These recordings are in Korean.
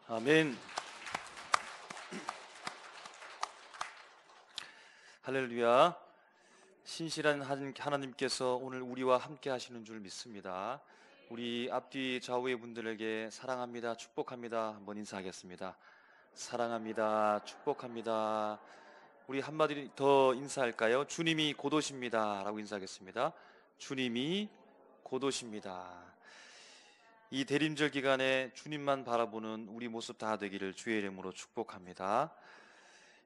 아멘. 할렐루야. 신실한 하나님께서 오늘 우리와 함께 하시는 줄 믿습니다. 우리 앞뒤 좌우의 분들에게 사랑합니다, 축복합니다 한번 인사하겠습니다. 사랑합니다, 축복합니다. 우리 한마디 더 인사할까요? 주님이 곧 오십니다 라고 인사하겠습니다. 주님이 곧 오십니다. 이 대림절 기간에 주님만 바라보는 우리 모습 다 되기를 주의 이름으로 축복합니다.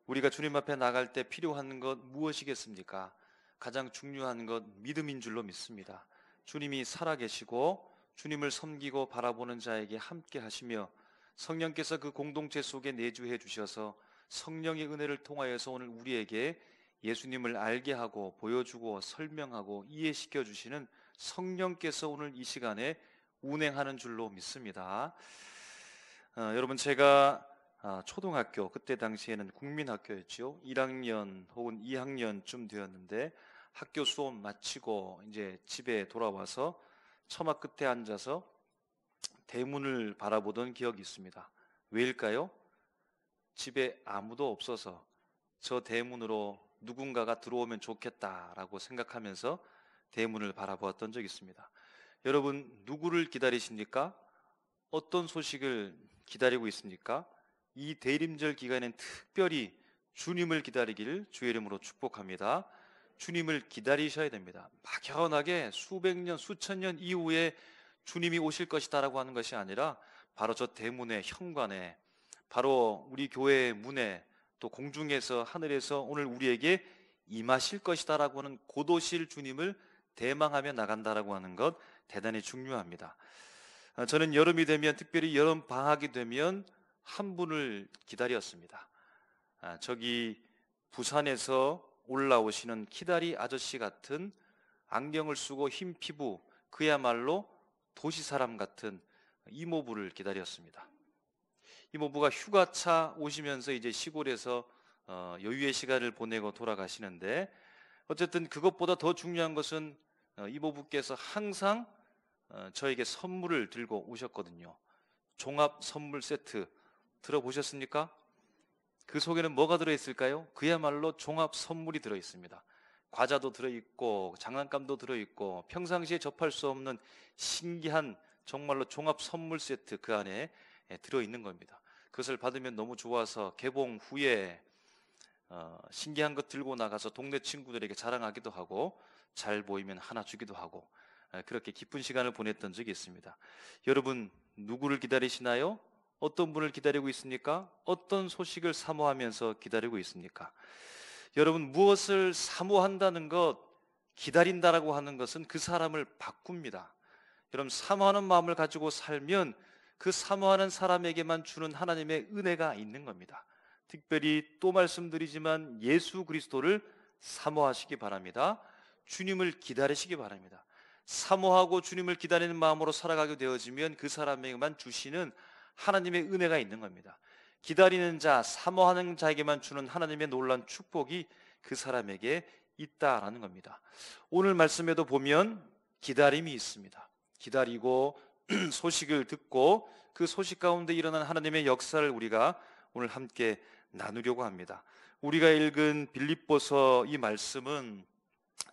우리가 주님 앞에 나갈 때 필요한 것 무엇이겠습니까? 가장 중요한 것 믿음인 줄로 믿습니다. 주님이 살아계시고 주님을 섬기고 바라보는 자에게 함께 하시며 성령께서 그 공동체 속에 내주해 주셔서 성령의 은혜를 통하여서 오늘 우리에게 예수님을 알게 하고 보여주고 설명하고 이해시켜 주시는 성령께서 오늘 이 시간에 운행하는 줄로 믿습니다. 여러분, 제가 초등학교, 그때 당시에는 국민학교였죠. 1학년 혹은 2학년쯤 되었는데 학교 수업 마치고 이제 집에 돌아와서 처마 끝에 앉아서 대문을 바라보던 기억이 있습니다. 왜일까요? 집에 아무도 없어서 저 대문으로 누군가가 들어오면 좋겠다라고 생각하면서 대문을 바라보았던 적이 있습니다. 여러분, 누구를 기다리십니까? 어떤 소식을 기다리고 있습니까? 이 대림절 기간엔 특별히 주님을 기다리길 주의 이름으로 축복합니다. 주님을 기다리셔야 됩니다. 막연하게 수백 년, 수천 년 이후에 주님이 오실 것이다 라고 하는 것이 아니라 바로 저 대문의 현관에, 바로 우리 교회의 문에, 또 공중에서 하늘에서 오늘 우리에게 임하실 것이다 라고 하는 곧 오실 주님을 대망하며 나간다라고 하는 것 대단히 중요합니다. 저는 여름이 되면, 특별히 여름 방학이 되면 한 분을 기다렸습니다. 저기 부산에서 올라오시는 키다리 아저씨 같은 안경을 쓰고 흰 피부, 그야말로 도시 사람 같은 이모부를 기다렸습니다. 이모부가 휴가차 오시면서 이제 시골에서 여유의 시간을 보내고 돌아가시는데, 어쨌든 그것보다 더 중요한 것은 이모부께서 항상 저에게 선물을 들고 오셨거든요. 종합 선물 세트 들어보셨습니까? 그 속에는 뭐가 들어있을까요? 그야말로 종합 선물이 들어있습니다. 과자도 들어있고 장난감도 들어있고 평상시에 접할 수 없는 신기한 정말로 종합 선물 세트 그 안에 들어있는 겁니다. 그것을 받으면 너무 좋아서 개봉 후에 신기한 것 들고 나가서 동네 친구들에게 자랑하기도 하고 잘 보이면 하나 주기도 하고 그렇게 기쁜 시간을 보냈던 적이 있습니다. 여러분, 누구를 기다리시나요? 어떤 분을 기다리고 있습니까? 어떤 소식을 사모하면서 기다리고 있습니까? 여러분, 무엇을 사모한다는 것, 기다린다라고 하는 것은 그 사람을 바꿉니다. 여러분, 사모하는 마음을 가지고 살면 그 사모하는 사람에게만 주는 하나님의 은혜가 있는 겁니다. 특별히 또 말씀드리지만 예수 그리스도를 사모하시기 바랍니다. 주님을 기다리시기 바랍니다. 사모하고 주님을 기다리는 마음으로 살아가게 되어지면 그 사람에게만 주시는 하나님의 은혜가 있는 겁니다. 기다리는 자, 사모하는 자에게만 주는 하나님의 놀라운 축복이 그 사람에게 있다라는 겁니다. 오늘 말씀에도 보면 기다림이 있습니다. 기다리고 소식을 듣고 그 소식 가운데 일어난 하나님의 역사를 우리가 오늘 함께 나누려고 합니다. 우리가 읽은 빌립보서 이 말씀은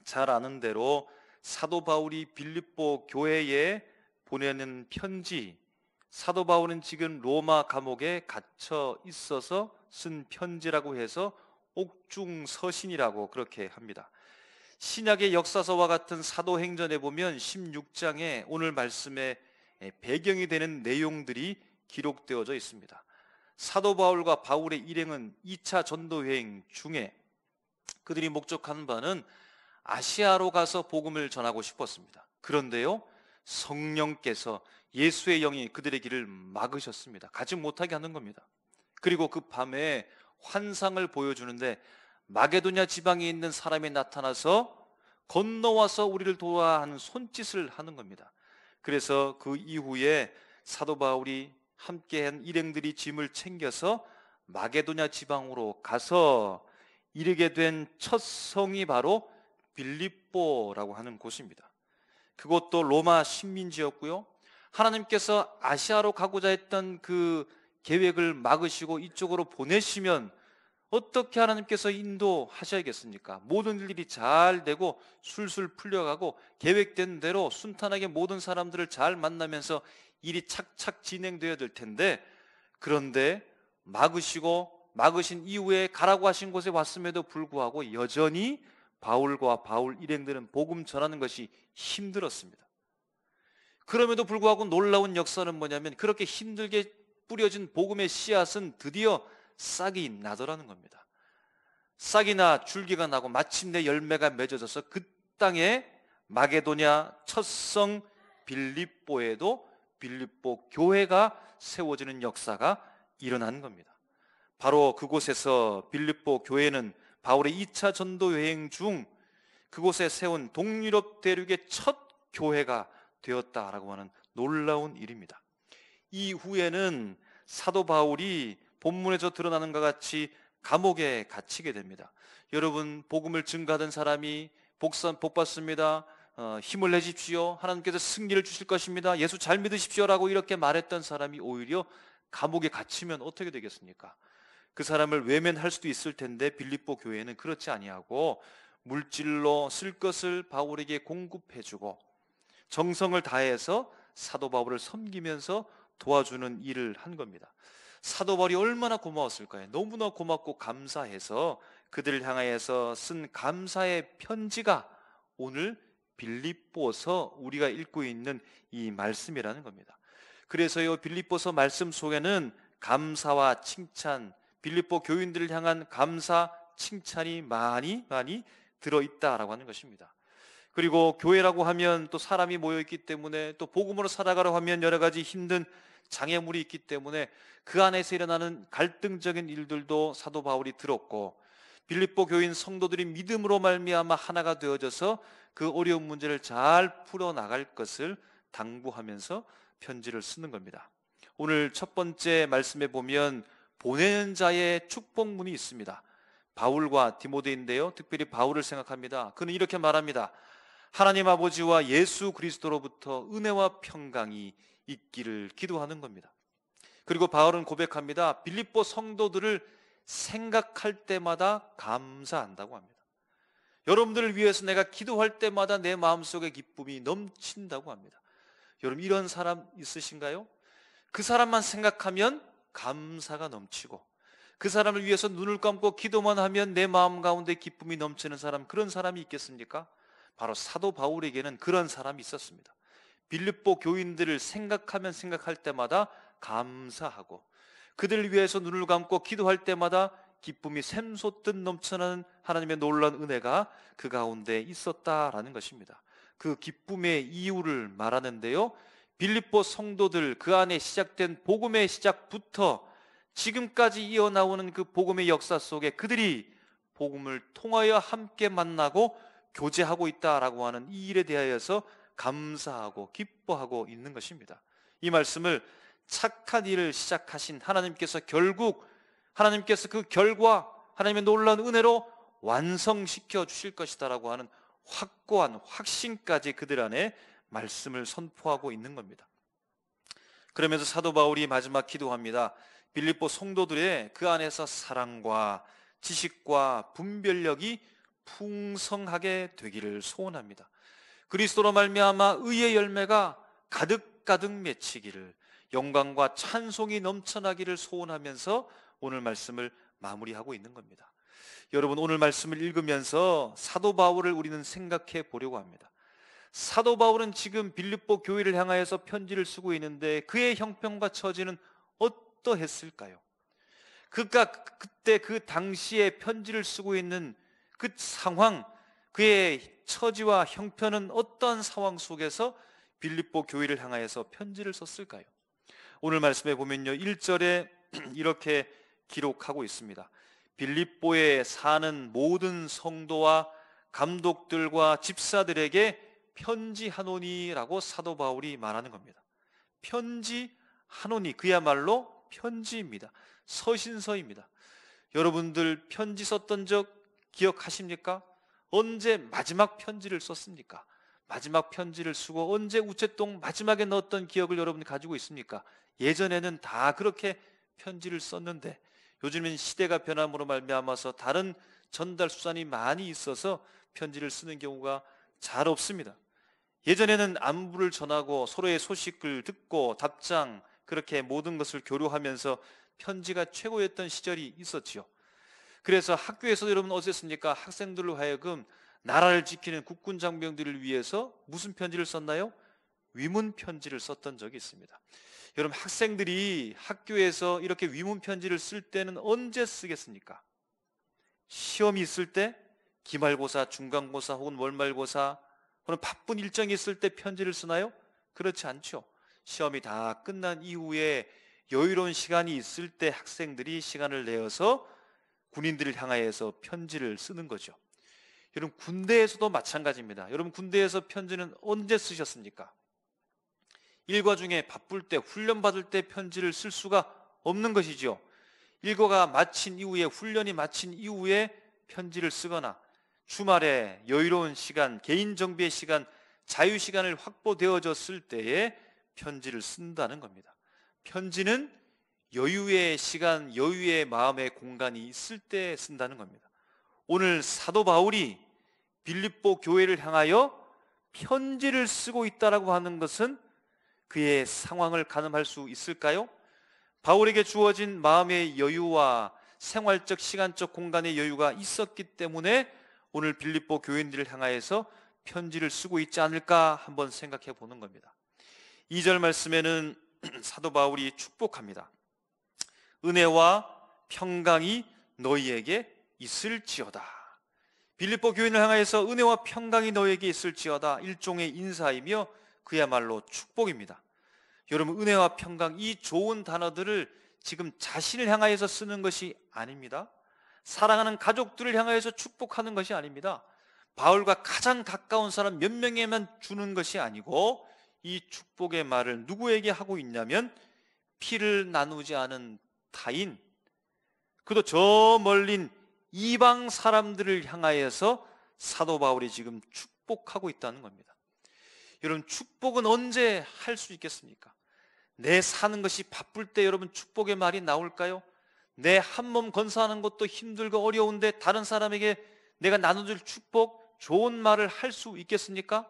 잘 아는 대로 사도 바울이 빌립보 교회에 보내는 편지, 사도 바울은 지금 로마 감옥에 갇혀 있어서 쓴 편지라고 해서 옥중서신이라고 그렇게 합니다. 신약의 역사서와 같은 사도행전에 보면 16장에 오늘 말씀의 배경이 되는 내용들이 기록되어져 있습니다. 사도 바울과 바울의 일행은 2차 전도여행 중에 그들이 목적한 바는 아시아로 가서 복음을 전하고 싶었습니다. 그런데요, 성령께서, 예수의 영이 그들의 길을 막으셨습니다. 가지 못하게 하는 겁니다. 그리고 그 밤에 환상을 보여주는데 마게도냐 지방에 있는 사람이 나타나서 건너와서 우리를 도와 하는 손짓을 하는 겁니다. 그래서 그 이후에 사도 바울이 함께한 일행들이 짐을 챙겨서 마게도냐 지방으로 가서 이르게 된 첫 성이 바로 빌립보라고 하는 곳입니다. 그것도 로마 식민지였고요, 하나님께서 아시아로 가고자 했던 그 계획을 막으시고 이쪽으로 보내시면 어떻게 하나님께서 인도하셔야겠습니까? 모든 일들이 잘 되고 술술 풀려가고 계획된 대로 순탄하게 모든 사람들을 잘 만나면서 일이 착착 진행되어야 될 텐데, 그런데 막으신 이후에 가라고 하신 곳에 왔음에도 불구하고 여전히 바울과 바울 일행들은 복음 전하는 것이 힘들었습니다. 그럼에도 불구하고 놀라운 역사는 뭐냐면, 그렇게 힘들게 뿌려진 복음의 씨앗은 드디어 싹이 나더라는 겁니다. 싹이 나 줄기가 나고 마침내 열매가 맺어져서 그 땅에 마게도냐 첫성 빌립보에도 빌립보 교회가 세워지는 역사가 일어난 겁니다. 바로 그곳에서 빌립보 교회는 바울의 2차 전도 여행 중 그곳에 세운 동유럽 대륙의 첫 교회가 되었다라고 하는 놀라운 일입니다. 이후에는 사도 바울이 본문에서 드러나는 것 같이 감옥에 갇히게 됩니다. 여러분, 복음을 증거하던 사람이 복 받습니다, 힘을 내십시오, 하나님께서 승리를 주실 것입니다, 예수 잘 믿으십시오라고 이렇게 말했던 사람이 오히려 감옥에 갇히면 어떻게 되겠습니까? 그 사람을 외면할 수도 있을 텐데, 빌립보 교회는 그렇지 아니하고 물질로 쓸 것을 바울에게 공급해주고 정성을 다해서 사도 바울을 섬기면서 도와주는 일을 한 겁니다. 사도 바울이 얼마나 고마웠을까요? 너무나 고맙고 감사해서 그들을 향하여서 쓴 감사의 편지가 오늘 빌립보서 우리가 읽고 있는 이 말씀이라는 겁니다. 그래서 이 빌립보서 말씀 속에는 감사와 칭찬, 빌립보 교인들을 향한 감사, 칭찬이 많이 들어있다라고 하는 것입니다. 그리고 교회라고 하면 또 사람이 모여있기 때문에, 또 복음으로 살아가려고 하면 여러 가지 힘든 장애물이 있기 때문에 그 안에서 일어나는 갈등적인 일들도 사도 바울이 들었고, 빌립보 교인 성도들이 믿음으로 말미암아 하나가 되어져서 그 어려운 문제를 잘 풀어나갈 것을 당부하면서 편지를 쓰는 겁니다. 오늘 첫 번째 말씀에 보면 보내는 자의 축복문이 있습니다. 바울과 디모데인데요, 특별히 바울을 생각합니다. 그는 이렇게 말합니다. 하나님 아버지와 예수 그리스도로부터 은혜와 평강이 있기를 기도하는 겁니다. 그리고 바울은 고백합니다. 빌립보 성도들을 생각할 때마다 감사한다고 합니다. 여러분들을 위해서 내가 기도할 때마다 내 마음속에 기쁨이 넘친다고 합니다. 여러분, 이런 사람 있으신가요? 그 사람만 생각하면 감사가 넘치고, 그 사람을 위해서 눈을 감고 기도만 하면 내 마음 가운데 기쁨이 넘치는 사람, 그런 사람이 있겠습니까? 바로 사도 바울에게는 그런 사람이 있었습니다. 빌립보 교인들을 생각할 때마다 감사하고, 그들을 위해서 눈을 감고 기도할 때마다 기쁨이 샘솟듯 넘쳐나는 하나님의 놀라운 은혜가 그 가운데 있었다라는 것입니다. 그 기쁨의 이유를 말하는데요, 빌립보 성도들, 그 안에 시작된 복음의 시작부터 지금까지 이어나오는 그 복음의 역사 속에 그들이 복음을 통하여 함께 만나고 교제하고 있다라고 하는 이 일에 대하여서 감사하고 기뻐하고 있는 것입니다. 이 말씀을 착한 일을 시작하신 하나님께서 결국 그 결과 하나님의 놀라운 은혜로 완성시켜 주실 것이다라고 하는 확고한 확신까지 그들 안에 말씀을 선포하고 있는 겁니다. 그러면서 사도 바울이 마지막 기도합니다. 빌립보 성도들의 그 안에서 사랑과 지식과 분별력이 풍성하게 되기를 소원합니다. 그리스도로 말미암아 의의 열매가 가득 맺히기를, 영광과 찬송이 넘쳐나기를 소원하면서 오늘 말씀을 마무리하고 있는 겁니다. 여러분, 오늘 말씀을 읽으면서 사도 바울을 우리는 생각해 보려고 합니다. 사도 바울은 지금 빌립보 교회를 향하여서 편지를 쓰고 있는데 그의 형편과 처지는 어떠했을까요? 그가 그때 그 당시에 편지를 쓰고 있는 그 상황, 그의 처지와 형편은 어떠한 상황 속에서 빌립보 교회를 향하여서 편지를 썼을까요? 오늘 말씀에 보면요, 1절에 이렇게 기록하고 있습니다. 빌립보에 사는 모든 성도와 감독들과 집사들에게 편지하노니라고 사도 바울이 말하는 겁니다. 편지하노니, 그야말로 편지입니다. 서신서입니다. 여러분들 편지 썼던 적 기억하십니까? 언제 마지막 편지를 썼습니까? 마지막 편지를 쓰고 언제 우체통 마지막에 넣었던 기억을 여러분이 가지고 있습니까? 예전에는 다 그렇게 편지를 썼는데 요즘엔 시대가 변함으로 말미암아서 다른 전달 수단이 많이 있어서 편지를 쓰는 경우가 잘 없습니다. 예전에는 안부를 전하고 서로의 소식을 듣고 답장, 그렇게 모든 것을 교류하면서 편지가 최고였던 시절이 있었지요. 그래서 학교에서 여러분 어땠습니까? 학생들로 하여금 나라를 지키는 국군 장병들을 위해서 무슨 편지를 썼나요? 위문 편지를 썼던 적이 있습니다. 여러분, 학생들이 학교에서 이렇게 위문 편지를 쓸 때는 언제 쓰겠습니까? 시험이 있을 때, 기말고사, 중간고사 혹은 월말고사, 혹은 바쁜 일정이 있을 때 편지를 쓰나요? 그렇지 않죠. 시험이 다 끝난 이후에 여유로운 시간이 있을 때 학생들이 시간을 내어서 군인들을 향하여서 편지를 쓰는 거죠. 여러분, 군대에서도 마찬가지입니다. 여러분, 군대에서 편지는 언제 쓰셨습니까? 일과 중에 바쁠 때, 훈련 받을 때 편지를 쓸 수가 없는 것이죠. 일과가 마친 이후에, 훈련이 마친 이후에 편지를 쓰거나 주말에 여유로운 시간, 개인 정비의 시간, 자유 시간을 확보되어졌을 때에 편지를 쓴다는 겁니다. 편지는 여유의 시간, 여유의 마음의 공간이 있을 때 쓴다는 겁니다. 오늘 사도 바울이 빌립보 교회를 향하여 편지를 쓰고 있다라고 하는 것은 그의 상황을 가늠할 수 있을까요? 바울에게 주어진 마음의 여유와 생활적, 시간적, 공간의 여유가 있었기 때문에 오늘 빌립보 교인들을 향하여서 편지를 쓰고 있지 않을까 한번 생각해 보는 겁니다. 2절 말씀에는 사도 바울이 축복합니다. 은혜와 평강이 너희에게 있을지어다. 빌립보 교인을 향하여서 은혜와 평강이 너희에게 있을지어다, 일종의 인사이며 그야말로 축복입니다. 여러분, 은혜와 평강, 이 좋은 단어들을 지금 자신을 향하여서 쓰는 것이 아닙니다. 사랑하는 가족들을 향하여서 축복하는 것이 아닙니다. 바울과 가장 가까운 사람 몇 명에만 주는 것이 아니고 이 축복의 말을 누구에게 하고 있냐면 피를 나누지 않은 타인, 그도 저 멀린 이방 사람들을 향하여서 사도 바울이 지금 축복하고 있다는 겁니다. 여러분, 축복은 언제 할 수 있겠습니까? 내 사는 것이 바쁠 때 여러분 축복의 말이 나올까요? 내 한 몸 건사하는 것도 힘들고 어려운데 다른 사람에게 내가 나눠줄 축복, 좋은 말을 할 수 있겠습니까?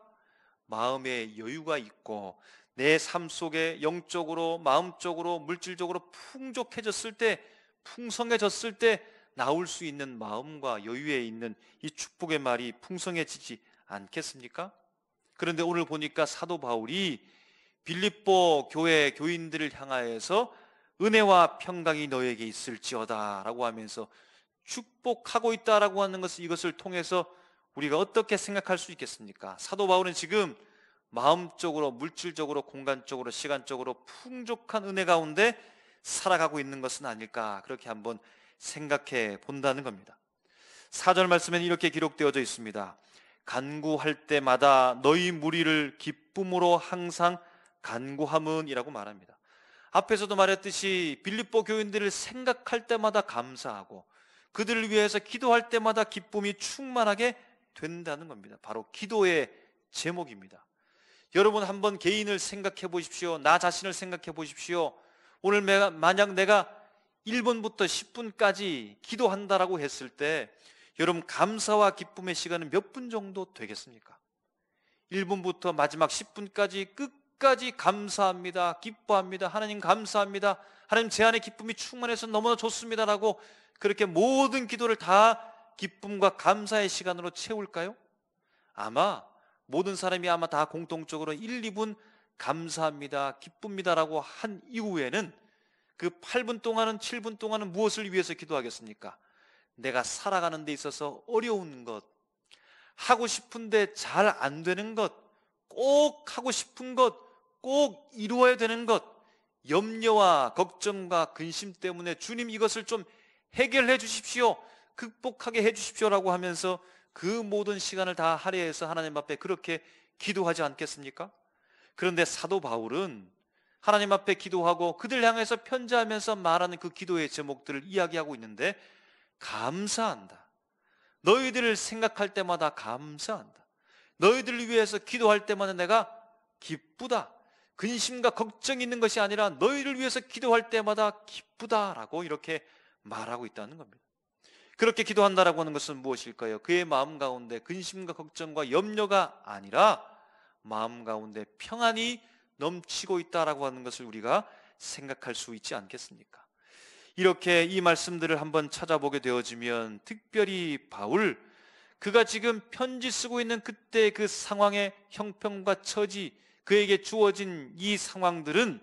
마음에 여유가 있고 내 삶 속에 영적으로, 마음적으로, 물질적으로 풍족해졌을 때, 풍성해졌을 때 나올 수 있는 마음과 여유에 있는 이 축복의 말이 풍성해지지 않겠습니까? 그런데 오늘 보니까 사도 바울이 빌립보 교회 교인들을 향하여서 은혜와 평강이 너에게 있을지어다 라고 하면서 축복하고 있다라고 하는 것은, 이것을 통해서 우리가 어떻게 생각할 수 있겠습니까? 사도 바울은 지금 마음적으로, 물질적으로, 공간적으로, 시간적으로 풍족한 은혜 가운데 살아가고 있는 것은 아닐까, 그렇게 한번 생각해 본다는 겁니다. 4절 말씀에는 이렇게 기록되어져 있습니다. 간구할 때마다 너희 무리를 기쁨으로 항상 간구함은이라고 말합니다. 앞에서도 말했듯이 빌립보 교인들을 생각할 때마다 감사하고 그들을 위해서 기도할 때마다 기쁨이 충만하게 된다는 겁니다. 바로 기도의 제목입니다. 여러분, 한번 개인을 생각해 보십시오. 나 자신을 생각해 보십시오. 오늘 만약 내가 1분부터 10분까지 기도한다라고 했을 때 여러분, 감사와 기쁨의 시간은 몇 분 정도 되겠습니까? 1분부터 마지막 10분까지 끝까지 감사합니다, 기뻐합니다, 하나님 감사합니다, 하나님 제 안에 기쁨이 충만해서 너무나 좋습니다라고 그렇게 모든 기도를 다 기쁨과 감사의 시간으로 채울까요? 아마 모든 사람이 아마 다 공통적으로 1, 2분 감사합니다, 기쁩니다라고 한 이후에는 그 8분 동안은, 7분 동안은 무엇을 위해서 기도하겠습니까? 내가 살아가는 데 있어서 어려운 것, 하고 싶은데 잘 안 되는 것, 꼭 하고 싶은 것, 꼭 이루어야 되는 것, 염려와 걱정과 근심 때문에 주님 이것을 좀 해결해 주십시오, 극복하게 해 주십시오라고 하면서 그 모든 시간을 다 할애해서 하나님 앞에 그렇게 기도하지 않겠습니까? 그런데 사도 바울은 하나님 앞에 기도하고 그들 향해서 편지하면서 말하는 그 기도의 제목들을 이야기하고 있는데, 감사한다, 너희들을 생각할 때마다 감사한다, 너희들을 위해서 기도할 때마다 내가 기쁘다, 근심과 걱정이 있는 것이 아니라 너희를 위해서 기도할 때마다 기쁘다라고 이렇게 말하고 있다는 겁니다. 그렇게 기도한다라고 하는 것은 무엇일까요? 그의 마음 가운데 근심과 걱정과 염려가 아니라 마음 가운데 평안이 넘치고 있다라고 하는 것을 우리가 생각할 수 있지 않겠습니까? 이렇게 이 말씀들을 한번 찾아보게 되어지면 특별히 바울, 그가 지금 편지 쓰고 있는 그때 그 상황의 형편과 처지, 그에게 주어진 이 상황들은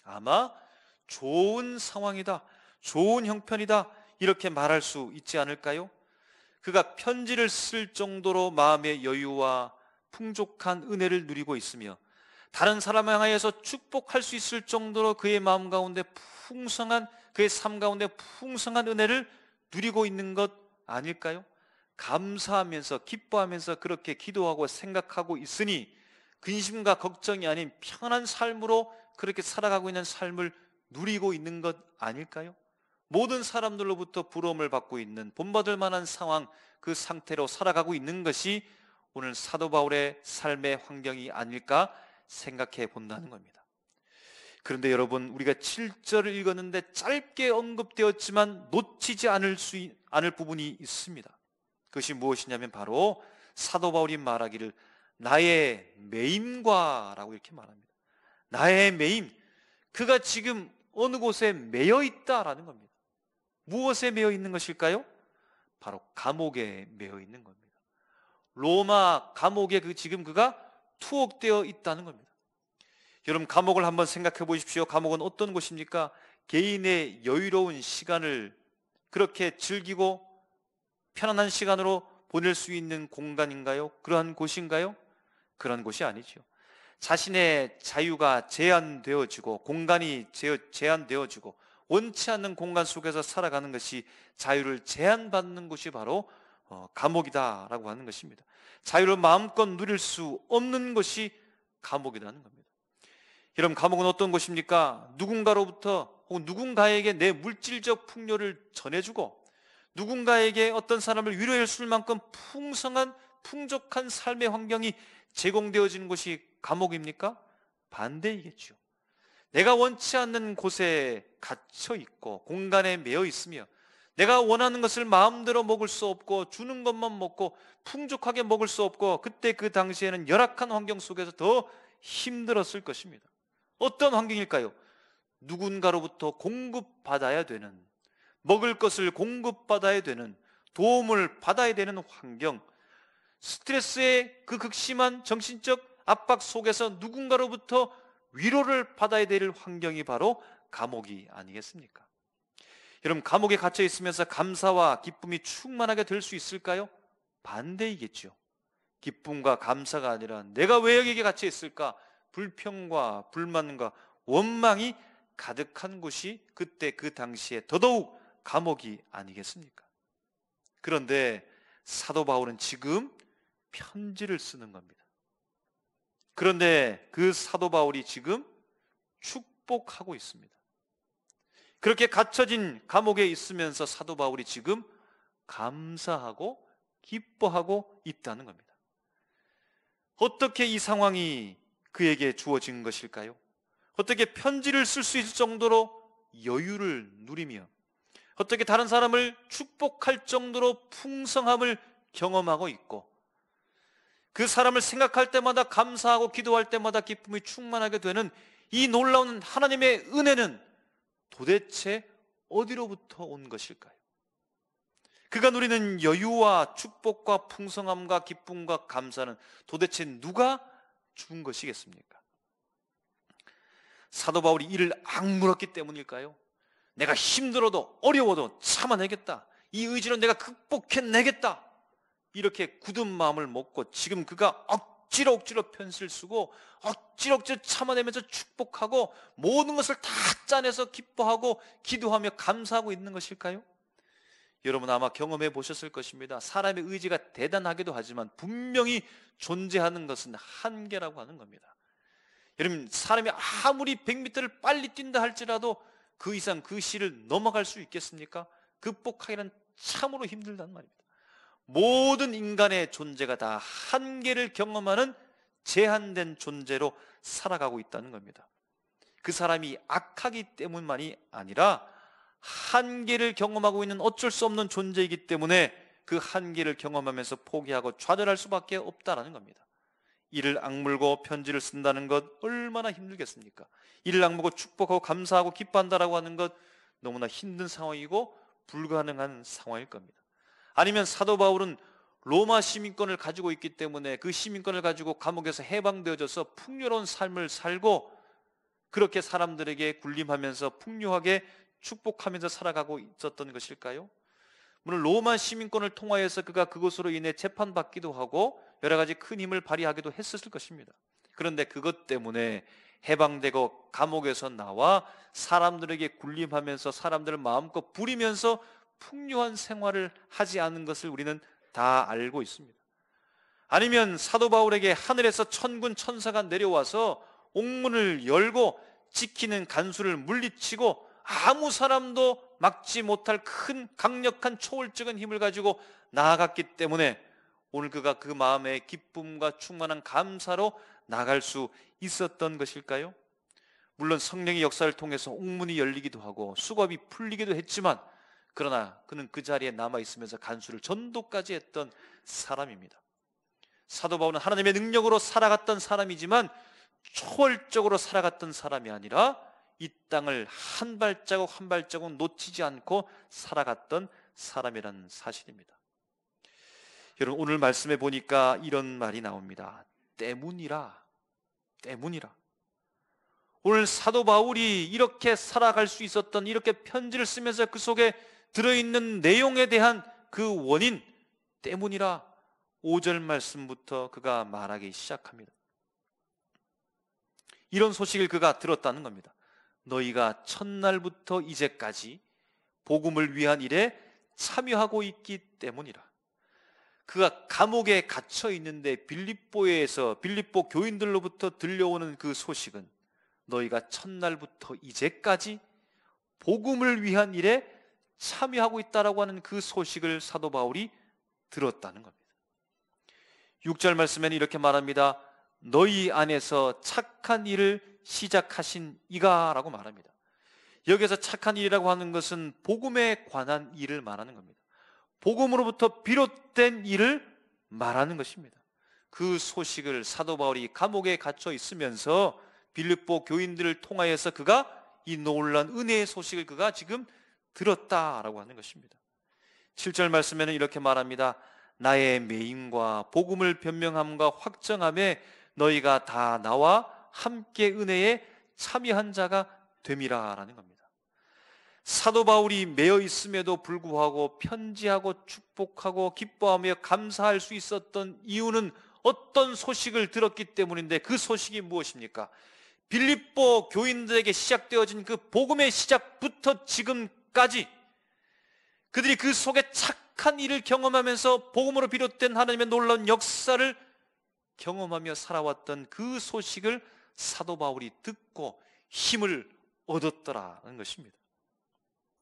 아마 좋은 상황이다, 좋은 형편이다, 이렇게 말할 수 있지 않을까요? 그가 편지를 쓸 정도로 마음의 여유와 풍족한 은혜를 누리고 있으며 다른 사람을 향하여서 축복할 수 있을 정도로 그의 마음 가운데 풍성한, 그의 삶 가운데 풍성한 은혜를 누리고 있는 것 아닐까요? 감사하면서 기뻐하면서 그렇게 기도하고 생각하고 있으니 근심과 걱정이 아닌 평안한 삶으로 그렇게 살아가고 있는 삶을 누리고 있는 것 아닐까요? 모든 사람들로부터 부러움을 받고 있는, 본받을 만한 상황, 그 상태로 살아가고 있는 것이 오늘 사도 바울의 삶의 환경이 아닐까 생각해 본다는 겁니다. 그런데 여러분, 우리가 7절을 읽었는데 짧게 언급되었지만 놓치지 않을 부분이 있습니다. 그것이 무엇이냐면 바로 사도 바울이 말하기를 나의 매임과 라고 이렇게 말합니다. 나의 매임, 그가 지금 어느 곳에 매여 있다라는 겁니다. 무엇에 매여 있는 것일까요? 바로 감옥에 매여 있는 겁니다. 로마 감옥에 지금 그가 투옥되어 있다는 겁니다. 여러분, 감옥을 한번 생각해 보십시오. 감옥은 어떤 곳입니까? 개인의 여유로운 시간을 그렇게 즐기고 편안한 시간으로 보낼 수 있는 공간인가요? 그러한 곳인가요? 그런 곳이 아니죠. 자신의 자유가 제한되어지고 공간이 제한되어지고 원치 않는 공간 속에서 살아가는 것이 자유를 제한받는 곳이 바로 감옥이다라고 하는 것입니다. 자유를 마음껏 누릴 수 없는 것이 감옥이라는 겁니다. 여러분, 감옥은 어떤 곳입니까? 누군가로부터 혹은 누군가에게 내 물질적 풍요를 전해주고 누군가에게 어떤 사람을 위로해 줄 만큼 풍성한 풍족한 삶의 환경이 제공되어지는 곳이 감옥입니까? 반대이겠죠. 내가 원치 않는 곳에 갇혀 있고 공간에 매여 있으며 내가 원하는 것을 마음대로 먹을 수 없고 주는 것만 먹고 풍족하게 먹을 수 없고 그때 그 당시에는 열악한 환경 속에서 더 힘들었을 것입니다. 어떤 환경일까요? 누군가로부터 공급받아야 되는, 먹을 것을 공급받아야 되는, 도움을 받아야 되는 환경, 스트레스의 그 극심한 정신적 압박 속에서 누군가로부터 위로를 받아야 될 환경이 바로 감옥이 아니겠습니까? 여러분, 감옥에 갇혀 있으면서 감사와 기쁨이 충만하게 될 수 있을까요? 반대이겠죠. 기쁨과 감사가 아니라 내가 왜 여기에 갇혀 있을까? 불평과 불만과 원망이 가득한 곳이 그때 그 당시에 더더욱 감옥이 아니겠습니까? 그런데 사도 바울은 지금 편지를 쓰는 겁니다. 그런데 그 사도 바울이 지금 축복하고 있습니다. 그렇게 갇혀진 감옥에 있으면서 사도 바울이 지금 감사하고 기뻐하고 있다는 겁니다. 어떻게 이 상황이 그에게 주어진 것일까요? 어떻게 편지를 쓸 수 있을 정도로 여유를 누리며 어떻게 다른 사람을 축복할 정도로 풍성함을 경험하고 있고 그 사람을 생각할 때마다 감사하고 기도할 때마다 기쁨이 충만하게 되는 이 놀라운 하나님의 은혜는 도대체 어디로부터 온 것일까요? 그가 누리는 여유와 축복과 풍성함과 기쁨과 감사는 도대체 누가 준 것이겠습니까? 사도 바울이 이를 악물었기 때문일까요? 내가 힘들어도 어려워도 참아내겠다, 이 의지로 내가 극복해내겠다, 이렇게 굳은 마음을 먹고 지금 그가 억지로 편지를 쓰고 억지로 참아내면서 축복하고 모든 것을 다 짜내서 기뻐하고 기도하며 감사하고 있는 것일까요? 여러분 아마 경험해 보셨을 것입니다. 사람의 의지가 대단하기도 하지만 분명히 존재하는 것은 한계라고 하는 겁니다. 여러분, 사람이 아무리 100m를 빨리 뛴다 할지라도 그 이상 그 시를 넘어갈 수 있겠습니까? 극복하기는 참으로 힘들단 말입니다. 모든 인간의 존재가 다 한계를 경험하는 제한된 존재로 살아가고 있다는 겁니다. 그 사람이 악하기 때문만이 아니라 한계를 경험하고 있는 어쩔 수 없는 존재이기 때문에 그 한계를 경험하면서 포기하고 좌절할 수밖에 없다는 겁니다. 이를 악물고 편지를 쓴다는 것 얼마나 힘들겠습니까? 이를 악물고 축복하고 감사하고 기뻐한다라고 하는 것 너무나 힘든 상황이고 불가능한 상황일 겁니다. 아니면 사도 바울은 로마 시민권을 가지고 있기 때문에 그 시민권을 가지고 감옥에서 해방되어져서 풍요로운 삶을 살고 그렇게 사람들에게 군림하면서 풍요하게 축복하면서 살아가고 있었던 것일까요? 물론 로마 시민권을 통하여서 그가 그것으로 인해 재판받기도 하고 여러 가지 큰 힘을 발휘하기도 했었을 것입니다. 그런데 그것 때문에 해방되고 감옥에서 나와 사람들에게 군림하면서 사람들을 마음껏 부리면서 풍요한 생활을 하지 않은 것을 우리는 다 알고 있습니다. 아니면 사도 바울에게 하늘에서 천군 천사가 내려와서 옥문을 열고 지키는 간수를 물리치고 아무 사람도 막지 못할 큰 강력한 초월적인 힘을 가지고 나아갔기 때문에 오늘 그가 그 마음의 기쁨과 충만한 감사로 나갈 수 있었던 것일까요? 물론 성령의 역사를 통해서 옥문이 열리기도 하고 수갑이 풀리기도 했지만 그러나 그는 그 자리에 남아있으면서 간수를 전도까지 했던 사람입니다. 사도 바울은 하나님의 능력으로 살아갔던 사람이지만 초월적으로 살아갔던 사람이 아니라 이 땅을 한 발자국 한 발자국 놓치지 않고 살아갔던 사람이라는 사실입니다. 여러분, 오늘 말씀에 보니까 이런 말이 나옵니다. 때문이라. 오늘 사도 바울이 이렇게 살아갈 수 있었던, 이렇게 편지를 쓰면서 그 속에 들어있는 내용에 대한 그 원인 때문이라 5절 말씀부터 그가 말하기 시작합니다. 이런 소식을 그가 들었다는 겁니다. 너희가 첫날부터 이제까지 복음을 위한 일에 참여하고 있기 때문이라. 그가 감옥에 갇혀 있는데 빌립보 교인들로부터 들려오는 그 소식은 너희가 첫날부터 이제까지 복음을 위한 일에 참여하고 있다라고 하는 그 소식을 사도 바울이 들었다는 겁니다. 6절 말씀에는 이렇게 말합니다. 너희 안에서 착한 일을 시작하신 이가 라고 말합니다. 여기서 착한 일이라고 하는 것은 복음에 관한 일을 말하는 겁니다. 복음으로부터 비롯된 일을 말하는 것입니다. 그 소식을 사도 바울이 감옥에 갇혀 있으면서 빌립보 교인들을 통하여서 그가 이 놀라운 은혜의 소식을 그가 지금 들었다라고 하는 것입니다. 7절 말씀에는 이렇게 말합니다. 나의 매임과 복음을 변명함과 확정함에 너희가 다 나와 함께 은혜에 참여한 자가 됨이라라는 겁니다. 사도 바울이 매여 있음에도 불구하고 편지하고 축복하고 기뻐하며 감사할 수 있었던 이유는 어떤 소식을 들었기 때문인데 그 소식이 무엇입니까? 빌립보 교인들에게 시작되어진 그 복음의 시작부터 지금까지 그들이 그 속에 착한 일을 경험하면서 복음으로 비롯된 하나님의 놀라운 역사를 경험하며 살아왔던 그 소식을 사도 바울이 듣고 힘을 얻었더라는 것입니다.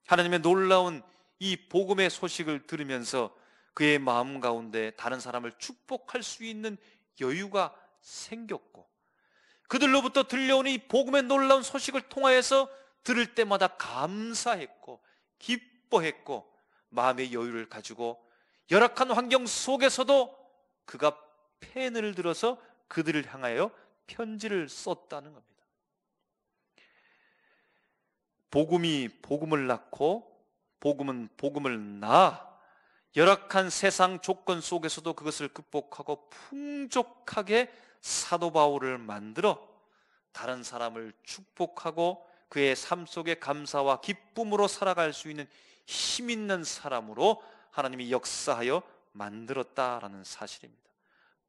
하나님의 놀라운 이 복음의 소식을 들으면서 그의 마음 가운데 다른 사람을 축복할 수 있는 여유가 생겼고 그들로부터 들려오는 이 복음의 놀라운 소식을 통하여서 들을 때마다 감사했고 기뻐했고 마음의 여유를 가지고 열악한 환경 속에서도 그가 펜을 들어서 그들을 향하여 편지를 썼다는 겁니다. 복음이 복음을 낳고 복음은 복음을 낳아 열악한 세상 조건 속에서도 그것을 극복하고 풍족하게 사도 바울을 만들어 다른 사람을 축복하고 그의 삶 속에 감사와 기쁨으로 살아갈 수 있는 힘 있는 사람으로 하나님이 역사하여 만들었다라는 사실입니다.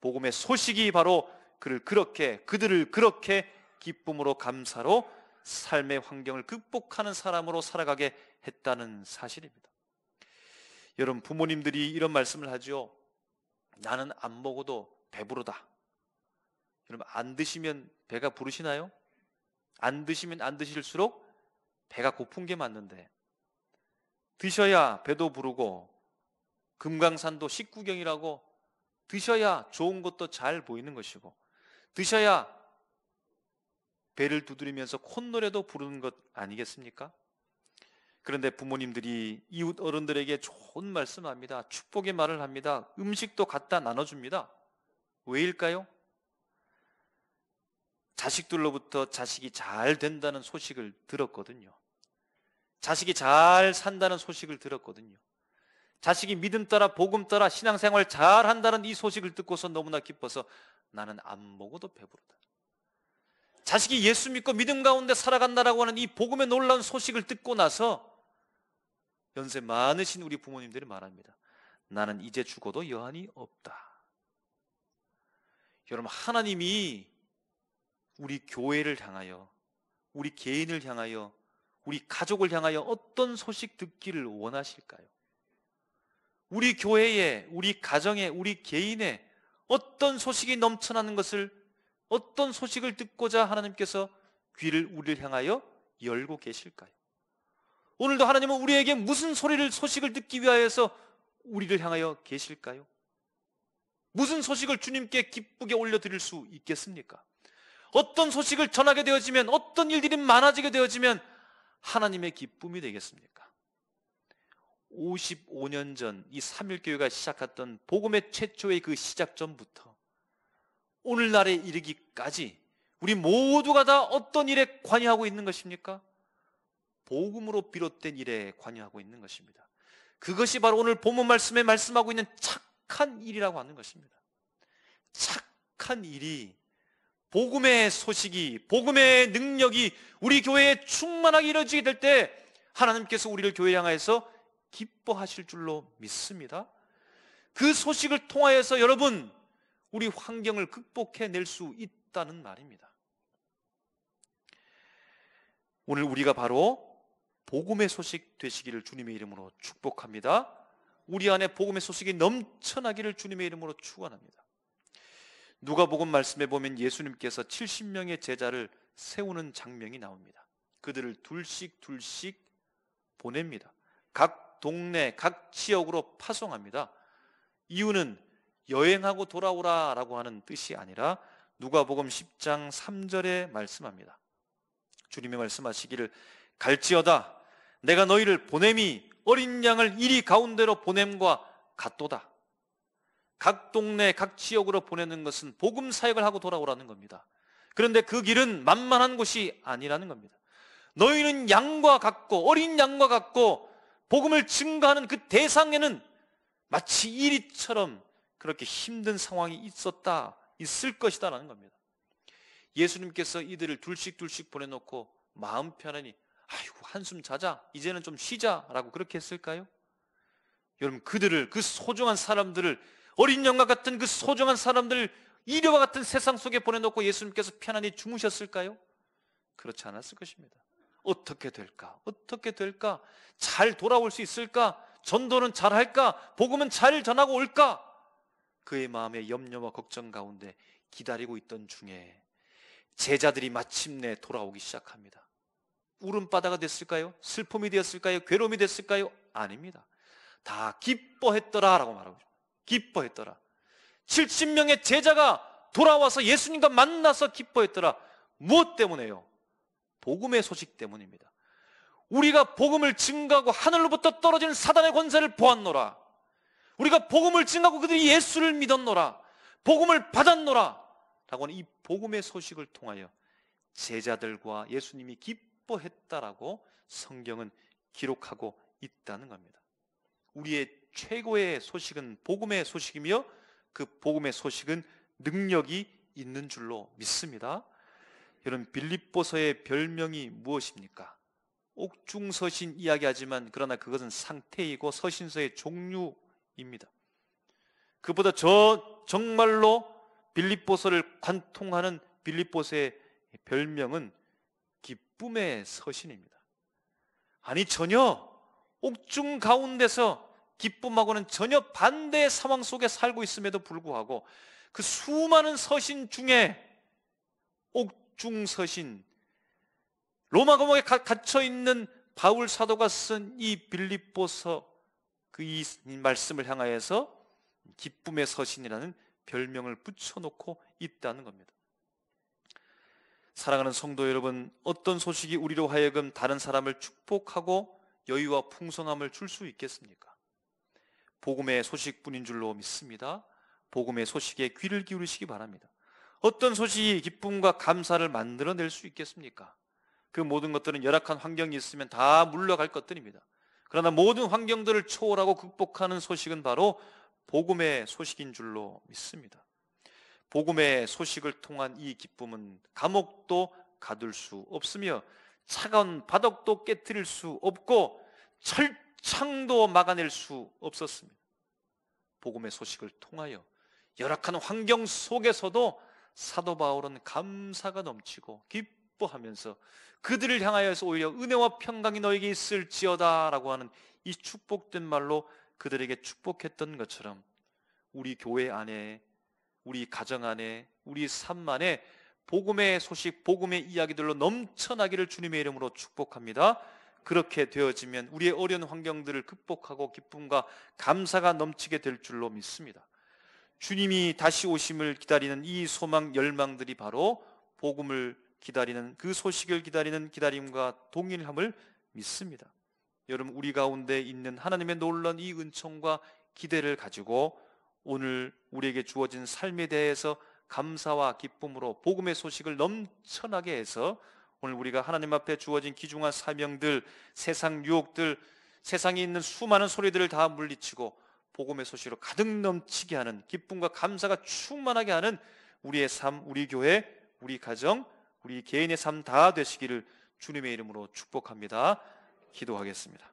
복음의 소식이 바로 그들을 그렇게 기쁨으로 감사로 삶의 환경을 극복하는 사람으로 살아가게 했다는 사실입니다. 여러분, 부모님들이 이런 말씀을 하죠. 나는 안 먹어도 배부르다. 여러분, 안 드시면 배가 부르시나요? 안 드시면 안 드실수록 배가 고픈 게 맞는데 드셔야 배도 부르고 금강산도 식구경이라고 드셔야 좋은 것도 잘 보이는 것이고 드셔야 배를 두드리면서 콧노래도 부르는 것 아니겠습니까? 그런데 부모님들이 이웃 어른들에게 좋은 말씀합니다. 축복의 말을 합니다. 음식도 갖다 나눠줍니다. 왜일까요? 자식들로부터 자식이 잘 된다는 소식을 들었거든요. 자식이 잘 산다는 소식을 들었거든요. 자식이 믿음 따라 복음 따라 신앙생활 잘 한다는 이 소식을 듣고서 너무나 기뻐서 나는 안 먹어도 배부르다. 자식이 예수 믿고 믿음 가운데 살아간다라고 하는 이 복음의 놀라운 소식을 듣고 나서 연세 많으신 우리 부모님들이 말합니다. 나는 이제 죽어도 여한이 없다. 여러분, 하나님이 우리 교회를 향하여, 우리 개인을 향하여, 우리 가족을 향하여 어떤 소식 듣기를 원하실까요? 우리 교회에, 우리 가정에, 우리 개인에 어떤 소식이 넘쳐나는 것을, 어떤 소식을 듣고자 하나님께서 귀를 우리를 향하여 열고 계실까요? 오늘도 하나님은 우리에게 무슨 소식을 듣기 위하여서 우리를 향하여 계실까요? 무슨 소식을 주님께 기쁘게 올려드릴 수 있겠습니까? 어떤 소식을 전하게 되어지면, 어떤 일들이 많아지게 되어지면 하나님의 기쁨이 되겠습니까? 55년 전 이 삼일교회가 시작했던 복음의 최초의 그 시작점부터 오늘날에 이르기까지 우리 모두가 다 어떤 일에 관여하고 있는 것입니까? 복음으로 비롯된 일에 관여하고 있는 것입니다. 그것이 바로 오늘 본문 말씀에 말씀하고 있는 착한 일이라고 하는 것입니다. 착한 일이, 복음의 소식이, 복음의 능력이 우리 교회에 충만하게 이루어지게 될 때 하나님께서 우리를 교회 향해서 기뻐하실 줄로 믿습니다. 그 소식을 통하여서 여러분, 우리 환경을 극복해낼 수 있다는 말입니다. 오늘 우리가 바로 복음의 소식 되시기를 주님의 이름으로 축복합니다. 우리 안에 복음의 소식이 넘쳐나기를 주님의 이름으로 축원합니다. 누가복음 말씀에 보면 예수님께서 70명의 제자를 세우는 장면이 나옵니다. 그들을 둘씩 보냅니다. 각 동네, 각 지역으로 파송합니다. 이유는 여행하고 돌아오라 라고 하는 뜻이 아니라 누가복음 10장 3절에 말씀합니다. 주님이 말씀하시기를 갈지어다 내가 너희를 보냄이 어린 양을 이리 가운데로 보냄과 같도다. 각 동네, 각 지역으로 보내는 것은 복음 사역을 하고 돌아오라는 겁니다. 그런데 그 길은 만만한 곳이 아니라는 겁니다. 너희는 양과 같고 어린 양과 같고 복음을 증거하는 그 대상에는 마치 이리처럼 그렇게 힘든 상황이 있을 것이다라는 겁니다. 예수님께서 이들을 둘씩 보내놓고 마음 편안히 아이고 한숨 자자, 이제는 좀 쉬자라고 그렇게 했을까요? 여러분, 그들을, 그 소중한 사람들을, 어린 양과 같은 그 소중한 사람들을 이리와 같은 세상 속에 보내놓고 예수님께서 편안히 주무셨을까요? 그렇지 않았을 것입니다. 어떻게 될까? 잘 돌아올 수 있을까? 전도는 잘 할까? 복음은 잘 전하고 올까? 그의 마음에 염려와 걱정 가운데 기다리고 있던 중에 제자들이 마침내 돌아오기 시작합니다. 울음바다가 됐을까요? 슬픔이 되었을까요? 괴로움이 됐을까요? 아닙니다. 다 기뻐했더라라고 말하고 있습니다. 기뻐했더라. 70명의 제자가 돌아와서 예수님과 만나서 기뻐했더라. 무엇 때문에요? 복음의 소식 때문입니다. 우리가 복음을 증거하고 하늘로부터 떨어지는 사단의 권세를 보았노라. 우리가 복음을 증거하고 그들이 예수를 믿었노라. 복음을 받았노라 라고 하는 이 복음의 소식을 통하여 제자들과 예수님이 기뻐했다라고 성경은 기록하고 있다는 겁니다. 우리의 최고의 소식은 복음의 소식이며 그 복음의 소식은 능력이 있는 줄로 믿습니다. 여러분, 빌립보서의 별명이 무엇입니까? 옥중서신 이야기하지만 그러나 그것은 상태이고 서신서의 종류입니다. 그보다 정말로 빌립보서를 관통하는 빌립보서의 별명은 기쁨의 서신입니다. 아니, 전혀 옥중 가운데서 기쁨하고는 전혀 반대의 상황 속에 살고 있음에도 불구하고 그 수많은 서신 중에 옥중서신, 로마 감옥에 갇혀 있는 바울 사도가 쓴 이 빌립보서 그 이 말씀을 향하여서 기쁨의 서신이라는 별명을 붙여놓고 있다는 겁니다. 사랑하는 성도 여러분, 어떤 소식이 우리로 하여금 다른 사람을 축복하고 여유와 풍성함을 줄 수 있겠습니까? 복음의 소식뿐인 줄로 믿습니다. 복음의 소식에 귀를 기울이시기 바랍니다. 어떤 소식이 기쁨과 감사를 만들어낼 수 있겠습니까? 그 모든 것들은 열악한 환경이 있으면 다 물러갈 것들입니다. 그러나 모든 환경들을 초월하고 극복하는 소식은 바로 복음의 소식인 줄로 믿습니다. 복음의 소식을 통한 이 기쁨은 감옥도 가둘 수 없으며 차가운 바닥도 깨트릴 수 없고 철창도 막아낼 수 없었습니다. 복음의 소식을 통하여 열악한 환경 속에서도 사도 바울은 감사가 넘치고 기뻐하면서 그들을 향하여서 오히려 은혜와 평강이 너에게 있을지어다 라고 하는 이 축복된 말로 그들에게 축복했던 것처럼 우리 교회 안에, 우리 가정 안에, 우리 삶 안에 복음의 소식, 복음의 이야기들로 넘쳐나기를 주님의 이름으로 축복합니다. 그렇게 되어지면 우리의 어려운 환경들을 극복하고 기쁨과 감사가 넘치게 될 줄로 믿습니다. 주님이 다시 오심을 기다리는 이 소망, 열망들이 바로 복음을 기다리는, 그 소식을 기다리는 기다림과 동일함을 믿습니다. 여러분, 우리 가운데 있는 하나님의 놀라운 이 은총과 기대를 가지고 오늘 우리에게 주어진 삶에 대해서 감사와 기쁨으로 복음의 소식을 넘쳐나게 해서 오늘 우리가 하나님 앞에 주어진 귀중한 사명들, 세상 유혹들, 세상에 있는 수많은 소리들을 다 물리치고 복음의 소식으로 가득 넘치게 하는, 기쁨과 감사가 충만하게 하는 우리의 삶, 우리 교회, 우리 가정, 우리 개인의 삶 다 되시기를 주님의 이름으로 축복합니다. 기도하겠습니다.